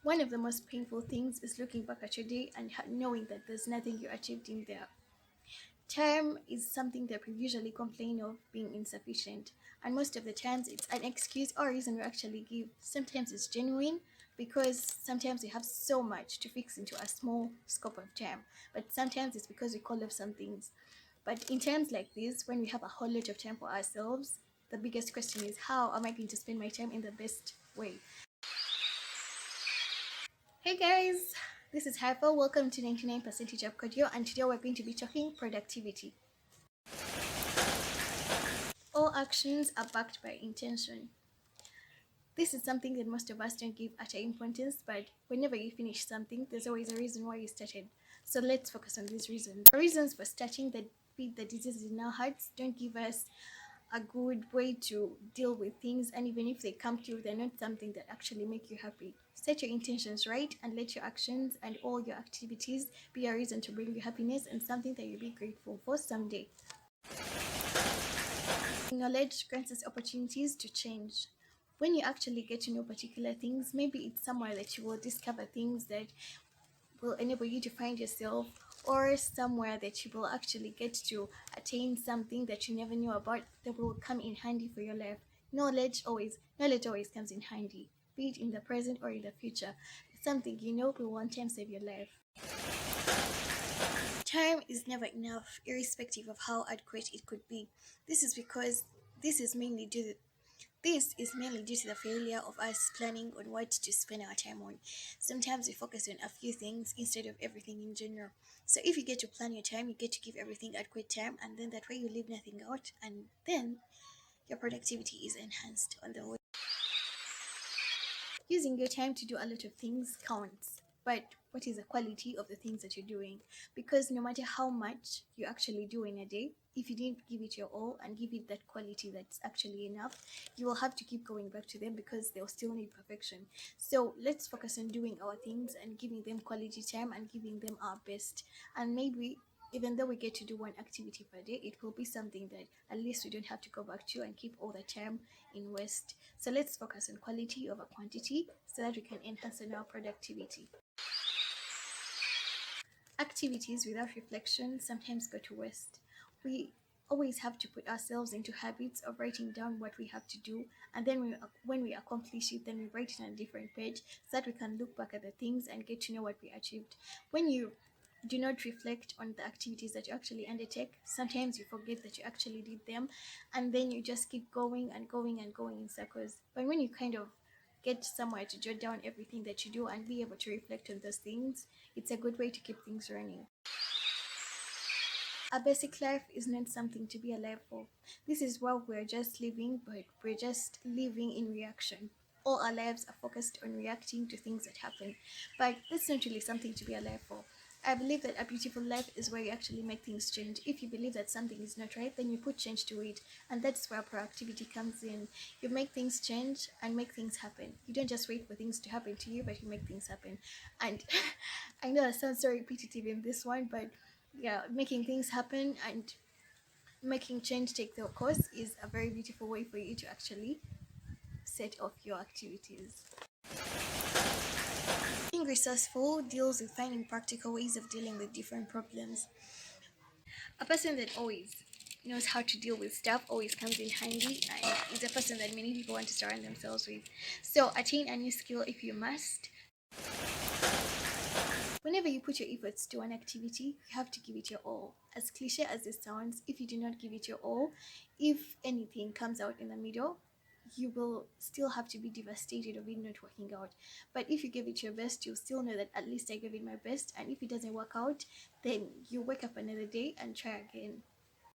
One of the most painful things is looking back at your day and knowing that there's nothing you achieved in there. Time is something that we usually complain of being insufficient, and most of the times it's an excuse or reason we actually give. Sometimes it's genuine because sometimes we have so much to fix into a small scope of time, but sometimes it's because we call off some things. But in times like this, when we have a whole lot of time for ourselves, the biggest question is, how am I going to spend my time in the best way? Hey guys, this is Hyper. Welcome to 99% Job Cardio, and today we're going to be talking productivity. All actions are backed by intention. This is something that most of us don't give utter importance, but whenever you finish something, there's always a reason why you started. So let's focus on these reasons. The reasons for starting that feed the diseases in our hearts don't give us a good way to deal with things, and even if they come to you, they're not something that actually make you happy. Set your intentions right and let your actions and all your activities be a reason to bring you happiness and something that you'll be grateful for someday. Knowledge grants us opportunities to change. When you actually get to know particular things, maybe it's somewhere that you will discover things that will enable you to find yourself, or somewhere that you will actually get to attain something that you never knew about that will come in handy for your life. Knowledge always comes in handy, be it in the present or in the future. Something you know will one time save your life. Time is never enough, irrespective of how adequate it could be. This is because this is mainly due this is mainly due to the failure of us planning on what to spend our time on. Sometimes we focus on a few things instead of everything in general. So if you get to plan your time, you get to give everything adequate time, and then that way you leave nothing out, and then your productivity is enhanced on the way. Using your time to do a lot of things counts, but what is the quality of the things that you're doing? Because no matter how much you actually do in a day, if you didn't give it your all and give it that quality that's actually enough, you will have to keep going back to them because they'll still need perfection. So let's focus on doing our things and giving them quality time and giving them our best. And maybe even though we get to do one activity per day, it will be something that at least we don't have to go back to and keep all the time in waste. So let's focus on quality over quantity so that we can enhance on our productivity. Activities without reflection sometimes go to waste. We always have to put ourselves into habits of writing down what we have to do, and then when we accomplish it, then we write it on a different page so that we can look back at the things and get to know what we achieved. When you do not reflect on the activities that you actually undertake, sometimes you forget that you actually did them, and then you just keep going and going and going in circles. But when you kind of get somewhere to jot down everything that you do and be able to reflect on those things, it's a good way to keep things running. A basic life is not something to be alive for. This is where we're just living, but we're just living in reaction. All our lives are focused on reacting to things that happen, but that's not really something to be alive for. I believe that a beautiful life is where you actually make things change. If you believe that something is not right, then you put change to it, and that's where proactivity comes in. You make things change and make things happen. You don't just wait for things to happen to you, but you make things happen. And I know that sounds so repetitive in this one, but yeah, making things happen and making change take their course is a very beautiful way for you to actually set off your activities. Being resourceful deals with finding practical ways of dealing with different problems. A person that always knows how to deal with stuff always comes in handy and is a person that many people want to surround themselves with. So attain a new skill if you must. Whenever you put your efforts to an activity, you have to give it your all. As cliche as this sounds, if you do not give it your all, if anything comes out in the middle, you will still have to be devastated of it not working out. But if you give it your best, you'll still know that at least I gave it my best. And if it doesn't work out, then you wake up another day and try again.